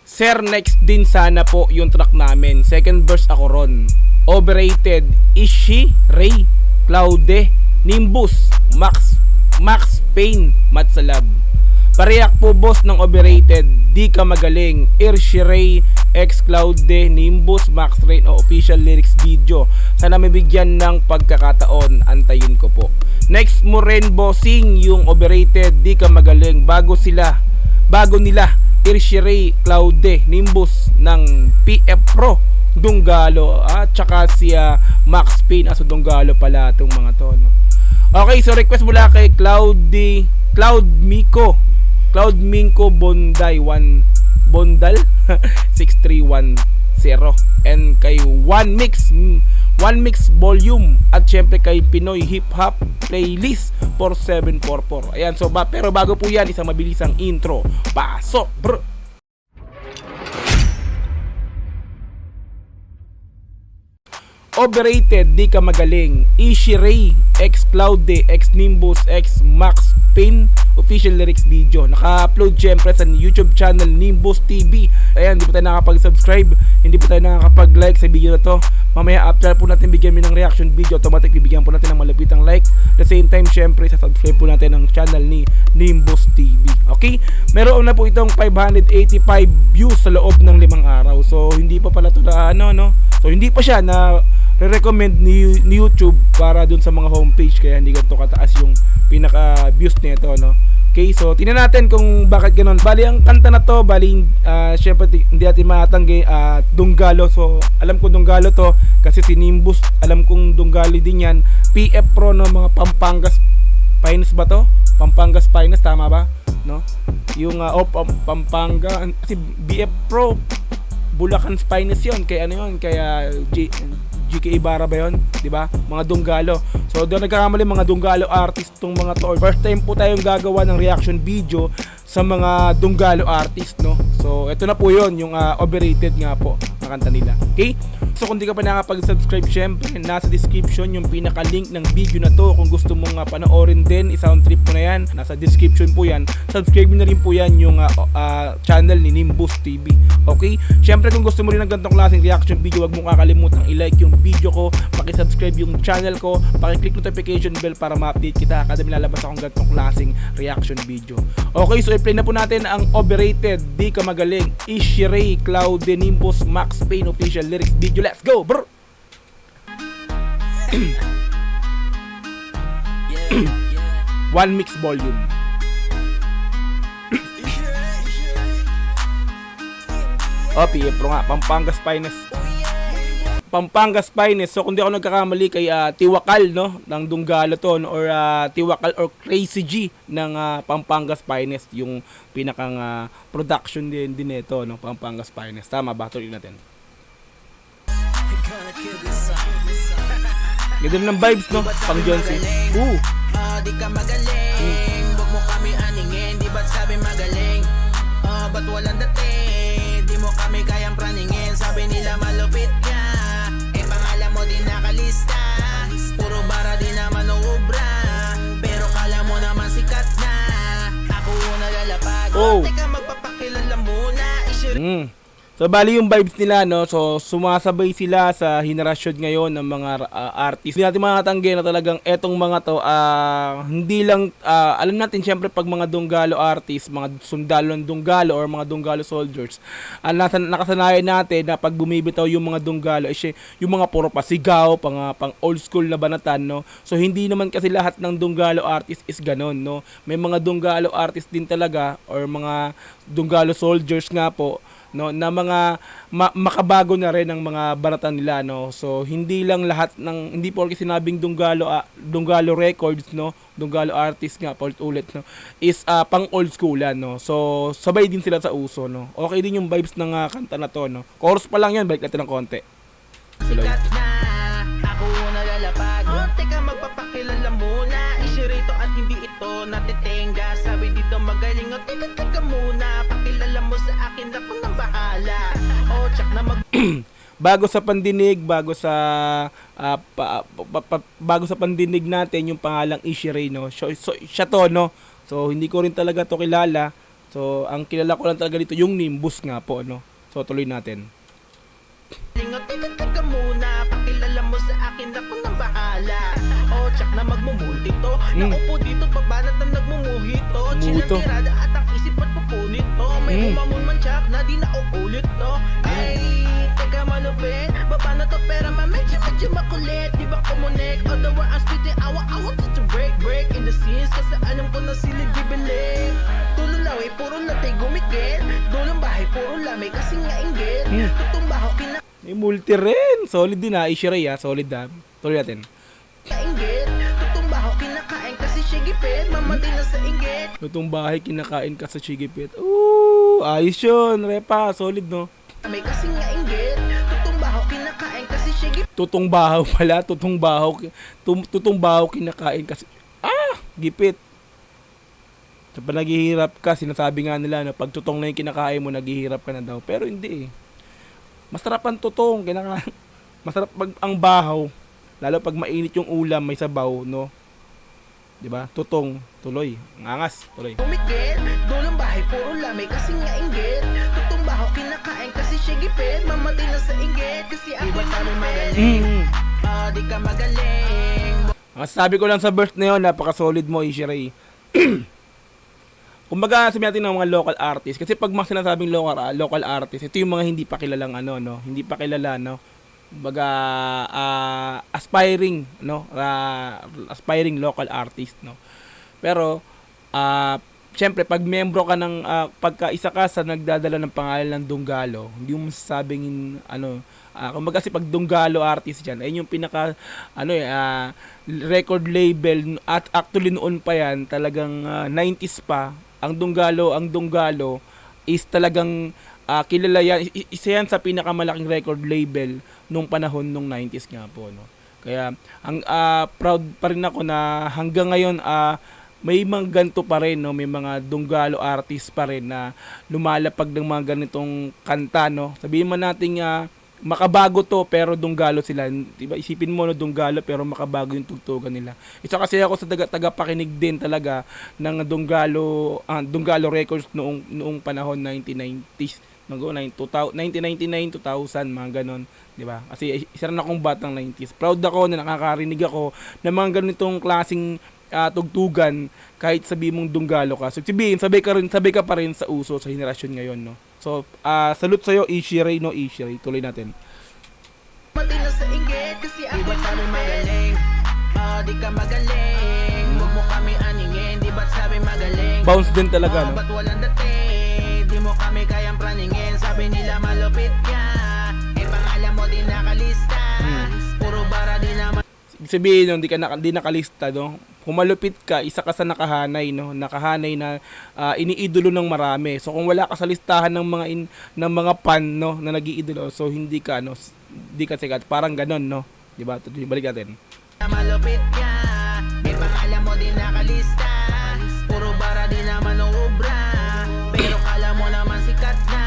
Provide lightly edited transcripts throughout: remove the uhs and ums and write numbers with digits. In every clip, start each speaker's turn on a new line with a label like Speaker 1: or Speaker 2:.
Speaker 1: Sir, next din sana po yung track namin. Second verse ako ron. Overrated, Ishi, Ray, Claude, Nimbus, Max Payne, Matsalab. Pareyak po boss ng overrated, di ka magaling. Ishi, Ray, X, Claude, Nimbus, Max Rain o official lyrics video. Sana mabigyan ng pagkakataon, antayin ko po. Next mo rin bossing yung overrated, di ka magaling. Bago nila Ishi, Ray, Claude, Nimbus ng PF Pro, Dunggalo at saka si Max Payne. Aso Dunggalo pala itong mga to, no? Okay, so request mula kay Cloud Minko Bonday 1 Bondal 6310 and kay One Mix Volume at syempre kay Pinoy Hip Hop Playlist 4744. Ayan, so pero bago po yan, isang mabilisang intro. Pasok, bro! Overrated, di ka magaling. Ishi, Ray, X Claude, X Nimbus, X Max Payne official lyrics video. Naka-upload syempre sa YouTube channel Nimbus TV. Ayan, hindi po tayo nakakapag-subscribe, hindi po tayo nakakapag-like sa video na to. Mamaya after po natin bigyan ng reaction video, automatic bibigyan po natin ng malapitang like. At the same time, syempre sa-subscribe po natin ang channel ni Nimbus TV. Okay? Meron na po itong 585 views sa loob ng 5 araw. So hindi pa pala to na So hindi pa siya na re-recommend ni YouTube para dun sa mga homepage, kaya hindi ganito kataas yung pinaka views nito, no? Okay, so tingnan natin kung bakit ganoon. Bali ang kanta na to, syempre hindi natin matanggi Dunggalo. So alam ko Dunggalo to kasi si Nimbus, alam kong Dunggalo din yan. PF Pro, no, mga Pampangas Finest ba to? Pampangas Finest, tama ba? No? Yung Pampanga, si BF Pro Bulacan Finest yun, kaya kaya GK Ibarra ba yun? Diba? Mga Dunggalo. So doon nagkakamali mga Dunggalo artist tong mga to. First time po tayong gagawa ng reaction video sa mga Dunggalo artist, no? So ito na po yun, yung overrated nga po na kanta nila. Okay? So kung di ka pa nakapag-subscribe, syempre nasa description yung pinaka-link ng video na to. Kung gusto mong panoorin din, i-sound trip mo na yan, nasa description po yan. Subscribe na rin po yan yung channel ni Nimbus TV. Okay? Syempre kung gusto mo rin ng ganitong klaseng reaction video, wag mong kakalimutang i-like yung video ko, paki-subscribe yung channel ko, paki-click notification bell para ma-update kita kada lalabas akong ganitong klaseng reaction video. Okay, so i-play na po natin ang overrated, di ka magaling, Ishi, Ray, Claude, Nimbus, Max Payne official lyrics video. Let's go, bro! One Mix Volume. PF Pro nga, Pampangas Finest. So kung di ako nagkakamali kay Tiwakal, no, ng Dunggalo to, no, or Tiwakal or Crazy G ng Pampangas Finest, yung pinakang production din nito, no, Pampangas Finest. Tama ba? Tuloy natin. Ganda ng vibes, no? Pang Johnson.
Speaker 2: Di ka magaling, wag mo kami aningin. Di ba't sabi magaling? Ba't walang dating? Di mo kami kayang praningin. Sabi nila malupit ka, pangalan mo din nakalista. Puro bara din naman uubra, pero kala mo naman sikat na. Ako nalalapag, teka magpapakilala muna.
Speaker 1: So bali yung vibes nila, no, so sumasabay sila sa henerasyon ngayon ng mga artist. Hindi natin makatanggi na talagang etong mga to hindi lang alam natin syempre pag mga Dunggalo artist, mga sundalo ng Dunggalo or mga Dunggalo soldiers, nakasanayan natin na pag bumibitaw yung mga Dunggalo yung mga puro pasigaw, pang old school na banatan, no. So hindi naman kasi lahat ng Dunggalo artist is ganon, no. May mga Dunggalo artist din talaga or mga Dunggalo soldiers nga po, no, na mga makabago na rin ang mga banatan nila, no. So hindi lang lahat ng, hindi porke sinabing Dunggalo records, no, Dunggalo artist nga ulit, no, is pang old schoolan, no. So sabay din sila sa uso, no. Okay din yung vibes ng kanta na to, no. Chorus pa lang yan, balik natin ng konti.
Speaker 2: Sikat na, ako nalalapag. Teka magpapakilala muna. Isyurito at hindi ito natitenga. Sabi dito magaling, teka muna. Pakilala mo sa akin, ako nang bahala. Tsak na
Speaker 1: bago sa pandinig, bago sa pandinig natin yung pangalang Ishi Ray, no. So siya to, no. So hindi ko rin talaga to kilala. So, ang kilala ko lang talaga dito yung Nimbus nga po, no? So, tuloy natin.
Speaker 2: Lingot, teka muna, pakilala mo sa akin, ako nang bahala. O, tsak na magmumulti to. Naupo dito, babanat na nagmumuhito. Chilang tirada at ang isip at pupunit to. May umamon man tsak na di na uulit to. Ay, teka malupit, baba na to pera medyo makulit. Di ba kumunik? Although I'm spitting, I want to break in the scenes. Kasi alam ko na sila gibilig. Tululawi, puro latay gumikit. Dulong bahay, puro lamay kasi nga inggit. Tutumbaho,
Speaker 1: May multi rin. Solid din ha. Ishiray ha. Solid ha. Tuloy natin.
Speaker 2: inggit. Tutumbaho, kinakain kasi siya gipit. Mamatay na sa inggit.
Speaker 1: Lutong bahay, kinakain ka sa Chigipit. Ooh, ayos yun. Repa, solid no.
Speaker 2: May kasi nga inggit. Tutumbaho, kinakain kasi siya gipit.
Speaker 1: Tutong bahaw pala. Tutong bahaw, kinakain kasi. Gipit. Kapag naghihirap ka, sinasabi nga nila na pag tutong na yung kinakain mo, naghihirap ka na daw. Pero hindi eh. Masarap ang tutong, masarap pag ang bahaw, lalo pag mainit yung ulam, may sabaw, no? 'Di ba? Tutong, tuloy, angas, tuloy.
Speaker 2: Umikit, dulong bahay, puro lamay kasi nga inggit. Tutumbaho, kinakain kasi siya gipit. Mamatay na sa inggit kasi ako magaling. Di ka magaling.
Speaker 1: Ang sabi ko lang sa burst na yun, napaka-solid mo, Ishiray. Kumbaga sabihin natin ng mga local artists, kasi pag mga sinasabing local artists, ito yung mga hindi pa kilalang hindi pa kilala, no. Kumbaga aspiring, no, aspiring local artist, no. Pero syempre pag membro ka ng pagka isa ka sa nagdadala ng pangalan ng Dunggalo, hindi mo masasabing kumbaga kasi pag Dunggalo artist diyan, ayun yung pinaka record label at actually noon pa yan, talagang 90s pa. Ang Dunggalo is talagang kilala yan, isa yan sa pinakamalaking record label nung panahon nung 90s nga po, no. Kaya ang proud pa rin ako na hanggang ngayon may mga ganito pa rin, no, may mga Dunggalo artists pa rin na lumalapag ng mga ganitong kanta, no. Sabihin man natin makabago to pero Dunggalo sila, diba? Isipin mo, no, Dunggalo pero makabago yung tugtugan nila. Isa kasi ako sa tagapakinig din talaga ng Dunggalo records noong panahon 1990s, 1999, 2000, mga ganon, di ba? Kasi isa rin akong batang 90s. Proud ako na nakakarinig ako ng mga ganitong klaseng tugtugan kahit sabi mong Dunggalo ka. So sabihin, sabay ka pa rin sa uso sa henerasyon ngayon, no. So, salute sa'yo, Ishiray, no, Ishiray. Tuloy natin.
Speaker 2: Mamatay na sa inggit kasi ako magaling. Di ka magaling. Huwag mo kami aningin, di ba't sabi magaling.
Speaker 1: Bounce din talaga, no?
Speaker 2: Ba't walang dating? Di mo kami kayang praningin. Sabi nila malupit ka. Pangalan mo din nakalista. Puro bara din naman.
Speaker 1: Ibig sabihin, no, di nakalista, no? Kung malupit ka, isa ka sa nakahanay, no? Nakahanay na iniidolo ng marami. So kung wala ka sa listahan ng mga fan, no, na nag-iidolo, so hindi ka sikat. Parang ganon, no? 'Di ba? Balik natin.
Speaker 2: Malupit ka. Pangalan mo din nakalista. Puro bara din naman obra. Pero kala mo naman sikat na.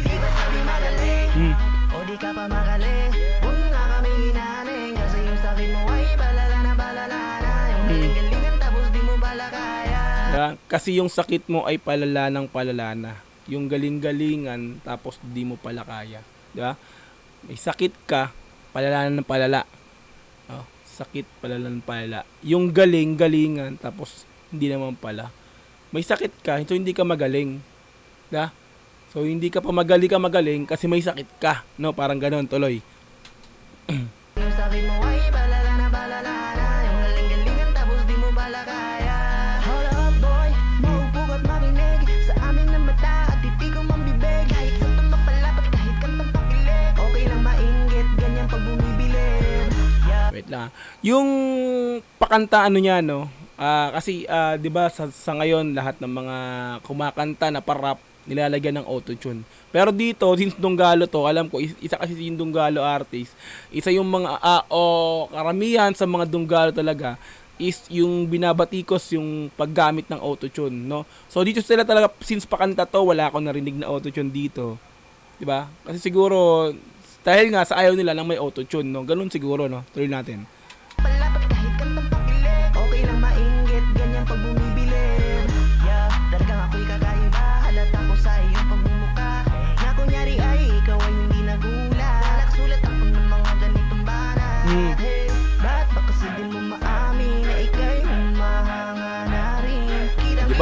Speaker 2: Di ba sabi magaling? O di ka pa magaling. Huwag nga kami hinahaling. Kasi yung sakit mo ay balala na. Yung galing-galingan tapos di mo pala kaya.
Speaker 1: Kasi yung sakit mo ay palala ng palala na. Yung galing-galingan tapos di mo pala kaya. Di ba? May sakit ka, palala ng palala. Sakit, palala ng palala. Yung galing-galingan tapos hindi naman pala. May sakit ka, so hindi ka magaling. Di ba? So hindi ka pa magaling kasi may sakit ka, no? Parang ganon, tuloy.
Speaker 2: Yung sakit mo ay balala na. Yung galing-galingan tapos di mo pala kaya. Hold up boy, maupo at makinig sa amin ng mata at titigong mambibig. Kahit sa tumbak palapat, kahit kantang pakilig. Okay lang mainggit, ganyan pag bumibilib.
Speaker 1: Wait lang. Yung pakanta niya, no? Kasi 'di ba sa ngayon lahat ng mga kumakanta na pa-rap nilalagyan ng autotune. Pero dito, since Dunggalo to, alam ko isa kasi yung Dunggalo artist, isa yung mga karamihan sa mga Dunggalo talaga is yung binabatikos yung paggamit ng autotune, no? So dito sila talaga, since pakanta to, wala akong narinig na autotune dito. 'Di ba? Kasi siguro dahil nga sa ayaw nila lang may autotune, no? Ganun siguro, no? Tuloy natin.
Speaker 2: Palapat kahit kantang pakilig. Okay lang mainggit, ganyan pag bumibilib. Talagang ako'y kakaiba.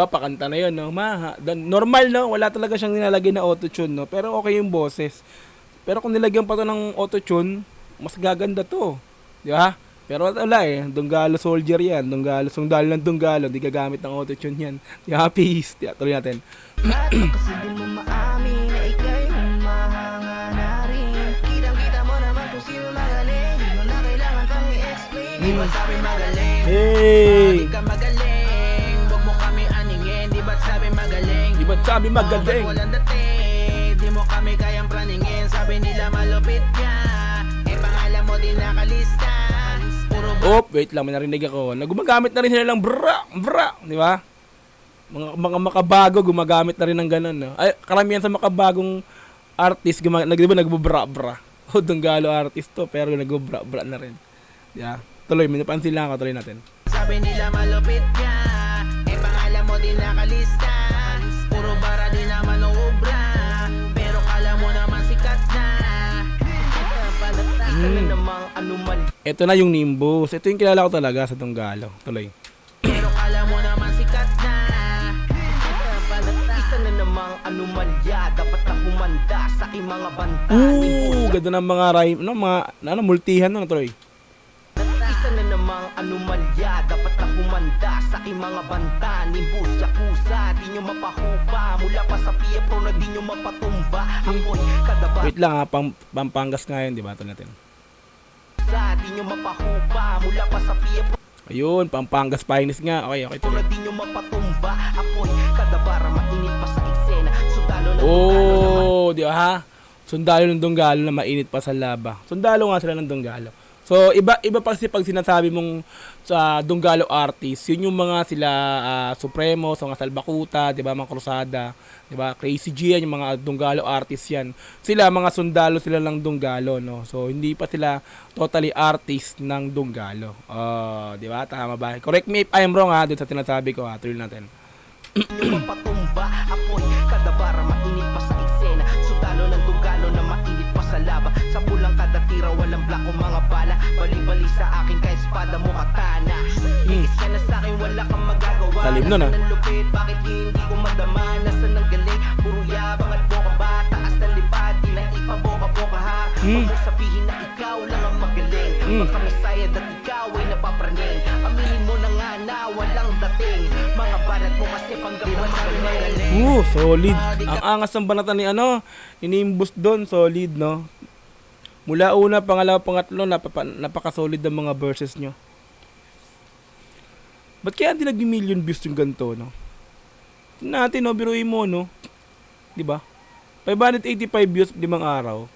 Speaker 1: Diba, pakanta na yun, no? Normal, no? Wala talaga siyang nilalagay na auto-tune, no? Pero okay yung boses. Pero kung nilagyan pa to ng auto-tune, mas gaganda to. Di ba? Pero wala eh. Dunggalo soldier yan. Sundalo ng Dunggalo. Di gagamit ng auto-tune yan. Di ba? Peace. Tuloy natin.
Speaker 2: At kasi di mo maamin na ika'y humahanga na rin. Kitang-kita mo naman kung sino magaling. Di mo na kailangan pang i-explain. Di ba sabi magaling?
Speaker 1: Hey!
Speaker 2: Di ka magaling. Huwag mo kami aningin. Di ba't sabi magaling?
Speaker 1: Di ba't sabi magaling?
Speaker 2: Ba't walang dating? Di mo kami kayang praningin. Sabi nila malupit ka. Eh pangalan mo din nakalista. Puro
Speaker 1: Wait lang, may narinig ako. Gumagamit na rin sila ng bra, di ba? Mga makabago gumagamit na rin ng ganun, no? Ay, karamihan sa makabagong artist di ba nagbubra-bra. O Dunggalo artist to, pero nagbubra-bra na rin. Di ba? Tuloy, may napansin lang ako, tuloy natin.
Speaker 2: Sabi nila malupit ka. Eh pangalan mo din nakalista. Puro bara din naman uubra. Pero kala mo naman sikat na. Palatasan na namang anuman.
Speaker 1: Ito na yung Nimbus. Ito yung kilala ko talaga sa Dunggalo. Tuloy.
Speaker 2: Pero kala mo naman sikat na. Isa na namang anomalya. Dapat na humanda sa aking mga banta.
Speaker 1: Ganda ng mga rhyme, multihan na tuloy.
Speaker 2: Isa na namang anomalya. Dapat na humanda sa aking mga banta. Nimbus, yakuza, di nyo mapahupa. Mula pa sa PF Pro na di nyo mapatumba. Ako'y kadaba.
Speaker 1: Wait lang ha, Pampangas nga yun, di ba? Ito natin.
Speaker 2: Di nyo mapahupa. Mula pa sa PF Pro
Speaker 1: Ayun, Pampangas Finest nga. Okay, tuloy.
Speaker 2: na di nyo mapatumba. Ako'y kadabara, mainit pa sa eksena. Sundalo na
Speaker 1: Di ba ha? Sundalo ng Dunggalo na mainit pa sa laba. Sundalo nga sila ng Dunggalo. So, iba pa kasi pag sinasabi mong sa Dunggalo artist, yun yung mga sila Supremo, sa mga Salbakuta, di ba, mga Krusada, di ba, Crazy G yan, yung mga Dunggalo artist yan. Sila, mga sundalo sila ng Dunggalo, no? So, hindi pa sila totally artist ng Dunggalo. Di ba, tama ba? Correct me if I'm wrong ha, dun sa sinasabi ko ha, tuloy natin.
Speaker 2: di nyo mapatumba. Ako'y kadabara, mainit pa sa eksena. Sundalo ng Dunggalo na mainit pa sa laba. Sa pulang kada tira, walang black o mga bala. Bali-bali sa akin, kaya espada mo katana. Iis ka na sa akin, wala kang magagawa.
Speaker 1: Talim nun,
Speaker 2: Nasaan ang lupit, bakit hindi ko madama? Nasaan ang galing, puro yabang at boka ba? Taas ng lipad, di na ipaboka-boka ha. Huwag mo sabihin na ikaw lang ang magaling. Baka masayad at ikaw ay napapraning. Aminin mo na nga na walang dating. Mga banat mo kasi panggawa sa magaling.
Speaker 1: Solid. Ang angas ng banatan ni ni Nimbus doon, solid, no? Mula una, pangalawa, pangatlo, napaka-solid ng mga verses nyo. Ba't kaya hindi nag-million views yung ganito, no? Tingnan natin, no? Biruin mo, no? Diba? 585 views, 5 araw.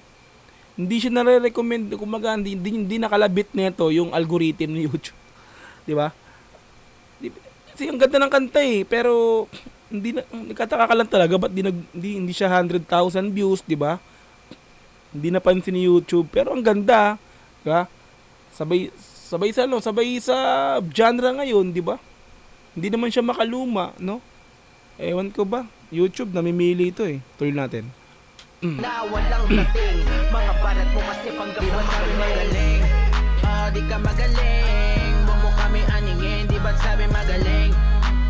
Speaker 1: Hindi siya nare-recommend, kumaga, hindi nakalabit nito yung algorithm ng YouTube. Diba? Kasi ang ganda ng kanta eh, pero nagkataka ka lang talaga, ba't hindi siya 100,000 views, diba? Hindi napansin ni YouTube, pero ang ganda, diba? Sabay sa genre ngayon, di ba? Hindi naman siya makaluma, no? Ewan ko ba? YouTube namimili ito eh. Tuloy natin.
Speaker 2: Na walang dating. Mga banat mo kasi panggawa sa magaling. Di ka magaling. Huwag mo kami aningin. Di ba't sabi magaling?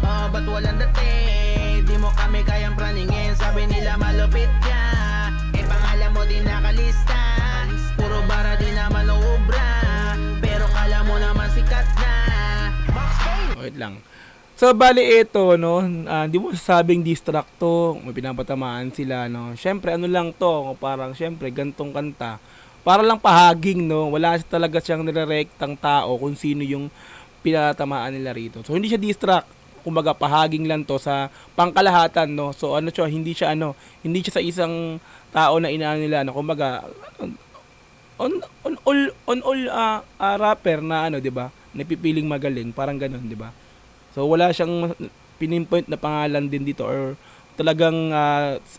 Speaker 2: Ba't walang dating? Di mo kami kayang praningin. Sabi nila malupit ka. Eh pangalan mo din nakalista. Puro bara din naman uubra. Pero kala mo naman sikat na.
Speaker 1: Wait lang. So, bali ito, no, hindi mo sabing distract to, may pinapatamaan sila, no. Syempre, ano lang to, parang, syempre, gantong kanta. Para lang pahaging, no, wala talaga siyang nirerektang tao kung sino yung pinatamaan nila rito. So, hindi siya distract, kumbaga, pahaging lang to sa pangkalahatan, no. So, ano siya, hindi siya sa isang tao na inaano nila, no, kumbaga, on all rapper na, di ba, napipiling magaling, parang ganun, di ba. So, wala siyang pinimpoint na pangalan din dito or talagang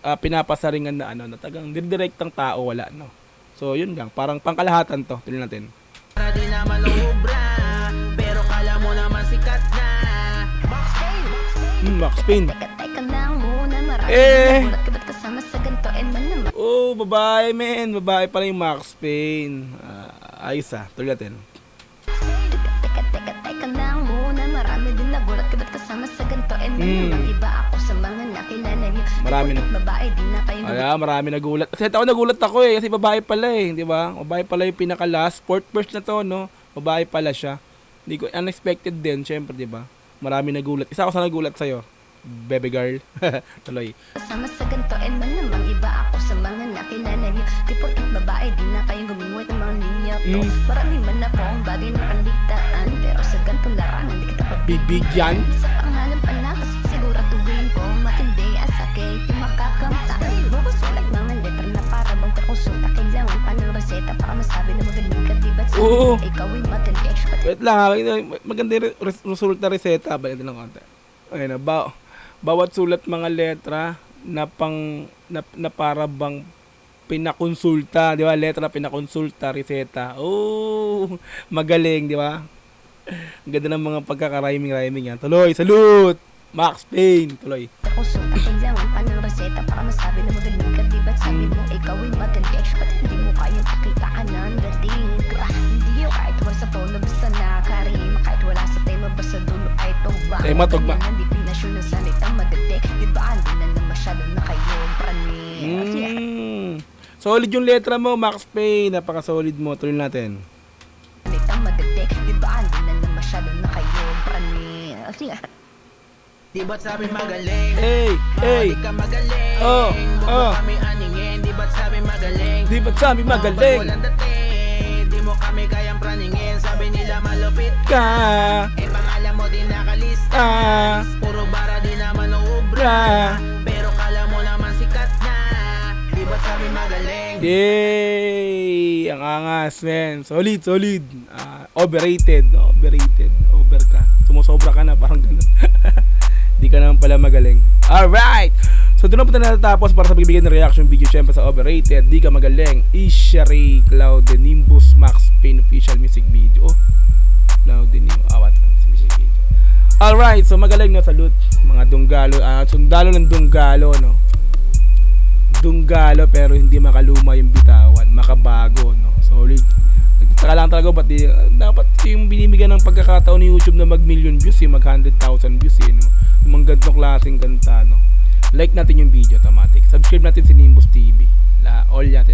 Speaker 1: pinapasaringan na na talagang direktang tao, wala, no. So, yun lang. Parang pangkalahatan to. Tuloy natin.
Speaker 2: Para di naman ubra, pero kala mo naman sikat na.
Speaker 1: Max Payne.
Speaker 3: Teka lang muna, marami nagulat ka ba't kasama sa ganito? Naman.
Speaker 1: Oh, babae, men. Babae pala yung Max Payne. Ayos tuloy natin.
Speaker 3: Teka lang muna, marami din nagulat ka ba't kasama sa ganito and namang iba ako sa mga nakilala niyo.
Speaker 1: Marami na.
Speaker 3: Babae, di na kayo
Speaker 1: Marami nagulat. Kasi nagulat ako kasi babae pala di ba? Babae pala yung pinaka-last. Fourth verse na to, no? Babae pala siya. Hindi ko, unexpected din, syempre, di ba? Marami nagulat. Isa ako sa nagulat sa'yo. Baby girl. Tuloy.
Speaker 3: kasama sa ganito and namang iba ako sa mga nakilala niyo. Di porkit babae, di na kayo gumingwit ng mga ninyo to. Marami man akong bagay na kalitaan, pero sa ganito larangan, di kita
Speaker 1: Bibigyan.
Speaker 3: Sa pangalan pa na kasi siguraduhin ko matindi ang sakit yung makakamta. Sulat mga letra na para bang perkonsulta. Kailangan pa ng reseta para masabi na magaling ka. Di ba't
Speaker 1: Oo.
Speaker 3: sabi ikaw ay matindi?
Speaker 1: Wait lang, maganda yung resulta reseta. Balik lang konti. Ayun na, bawat sulat mga letra na para bang pinakonsulta, di ba? Letra pinakonsulta, reseta. Oh, magaling, di ba? Ang ganda ng mga pagkaka-rhyming yan. Tuloy, salute! Max Payne, tuloy.
Speaker 3: Perkonsulta. Kailangan pa ng reseta para masabi na magaling ka. Di ba't sabi mo ikaw ay matindi? Ba't hindi mo kaya nakita ka ng dating? Hindi yun kahit wala sa tono basta nakarima. Kahit wala sa tema basta dulo ay tugma.
Speaker 1: Tema, tugma.
Speaker 3: Hindi pinasyon ng salita maganda. Di ba hindi na masyado na kayo prani?
Speaker 1: Solid yung letra mo, Max Payne. Napaka-solid mo. Tuloy natin.
Speaker 3: Salita maganda. Di ba hindi na masyado na kayo prani? Sige.
Speaker 2: Di ba't sabi magaling?
Speaker 1: Hey!
Speaker 2: Di ka magaling.
Speaker 1: Oh,
Speaker 2: Huwag
Speaker 1: oh.
Speaker 2: mo kami aningin. Di ba't sabi magaling?
Speaker 1: Di ba't sabi
Speaker 2: Ba't
Speaker 1: magaling?
Speaker 2: walang dating? Di mo kami kayang praningin. Sabi nila malupit
Speaker 1: Ka!
Speaker 2: pangalan mo din nakalista. Puro bara di naman uubra. Pero kala mo naman sikat na. Di ba't sabi magaling?
Speaker 1: Yay! Ang angas, man. Solid. Overrated. Over ka. Sumusobra ka na, parang gano'n. Di ka naman pala magaling. Alright! So doon na po tayo natatapos para sa pagbibigay ng reaction video syempre sa Overrated. Di ka magaling. Isha Ray Cloud the Nimbus Max Payne official music video. Cloud the Nimbus. Music video. Alright, so magaling no, salute. Mga Dunggalo. Sundalo ng Dunggalo, no? Dunggalo pero hindi makaluma yung bitawan. Makabago, no? Solid. Nagtataka lang talaga ba't dapat yung binibigyan ng pagkakataon ni YouTube na mag-million views mag 100,000 views no? Yung mga ganitong klaseng kanta no? Like natin yung video automatic, subscribe natin si Nimbus TV, all yan.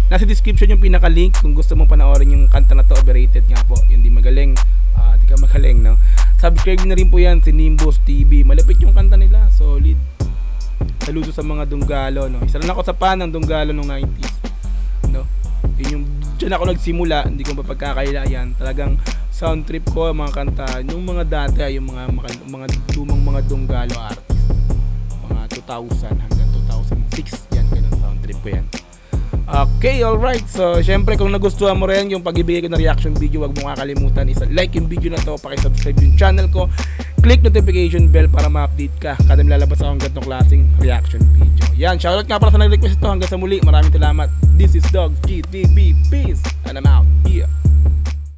Speaker 1: Nasa description yung pinaka-link kung gusto mong panoorin yung kanta na to. Overrated nga po, yung di magaling, di ka magaling no? Subscribe na rin po yan si Nimbus TV, malapit yung kanta nila, solid. Saludo sa mga Dunggalo no? Isa lang ako sa fan ng Dunggalo nung 90s no? Yun yung dyan ako nagsimula, hindi ko mapagkakailayan. Talagang sound trip ko ang mga kanta yung mga dati, yung mga lumang mga Dunggalo artist, mga 2000 hanggang 2006 yan, ganun sound trip ko yan. Okay, alright. So, syempre kung nagustuhan mo rin yung pag-ibigay ko ng reaction video, wag mo kakalimutan like yung video na to, paki-subscribe yung channel ko, click notification bell para ma-update ka kada lalabas akong ganitong klaseng reaction video. Yan, shoutout nga pala sa nag-request ito. Hanggang sa muli, maraming salamat. This is Dogs GTV. Peace and I'm out. Yeah.